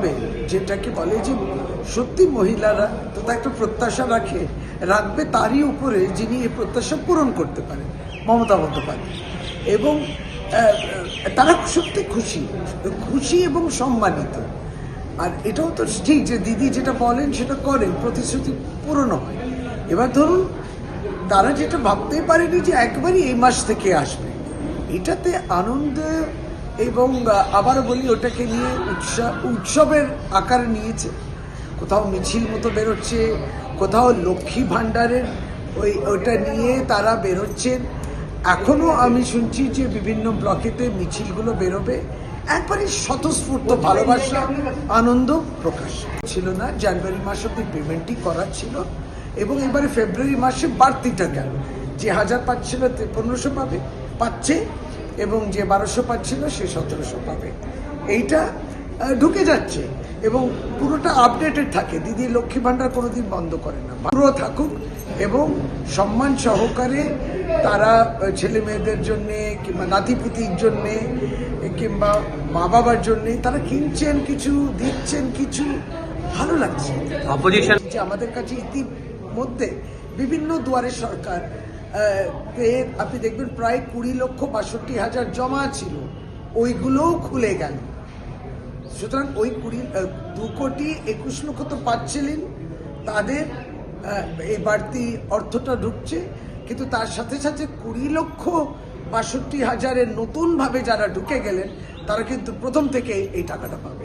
বাস্তবে যেটাকে বলে যে সত্যি মহিলারা তো একটা প্রত্যাশা রাখবে তারই উপরে যিনি এই প্রত্যাশা পূরণ করতে পারেন, মমতা বন্দ্যোপাধ্যায়। এবং তারা সত্যি খুশি এবং সম্মানিত। আর এটাও তো ঠিক যে দিদি যেটা বলেন সেটা করেন, প্রতিশ্রুতি পূরণ হয়। এবার ধরুন তারা যেটা ভাবতেই পারেনি যে একবারই এই মাস থেকে আসবে, এটাতে আনন্দ এবং আবারও বলি ওটাকে নিয়ে উৎসবের আকার নিয়েছে। কোথাও মিছিল মতো বেরোচ্ছে, কোথাও লক্ষ্মী ভাণ্ডারের ওইটা নিয়ে তারা বেরোচ্ছেন। এখনও আমি শুনছি যে বিভিন্ন ব্লকেতে মিছিলগুলো বেরোবে। একবারই স্বতঃস্ফূর্ত ভালোবাসা, আনন্দ প্রকাশ ছিল না। জানুয়ারি মাস অব্দি পেমেন্টই করার ছিল এবং এবারে ফেব্রুয়ারি মাসে বাড়তিটা গেল। যে 1000 পাচ্ছিল 1500 পাচ্ছে এবং যে 1200 পাচ্ছিল সে 1700 পাবে। এইটা ঢুকে যাচ্ছে এবং পুরোটা আপডেটেড থাকে। দিদি লক্ষ্মী ভাণ্ডার কোনোদিন বন্ধ করে না, পুরো থাকুক এবং সম্মান সহকারে তারা ছেলে মেয়েদের জন্যে কিংবা নাতিপুতির জন্যে কিংবা মা বাবার জন্যে তারা কিনছেন কিছু, দিচ্ছেন কিছু, ভালো লাগছে। অপোজিশন যে আমাদের কাছে ইতিমধ্যে বিভিন্ন দুয়ারে সরকার আপনি দেখবেন প্রায় 20,62,000 জমা ছিল, ওইগুলোও খুলে গেল। সুতরাং ওই 2,21,00,000 তো পাচ্ছিলেন, তাদের এই বাড়তি অর্থটা ঢুকছে। কিন্তু তার সাথে সাথে 20,62,000 নতুনভাবে যারা ঢুকে গেলেন তারা কিন্তু প্রথম থেকে এই টাকাটা পাবে।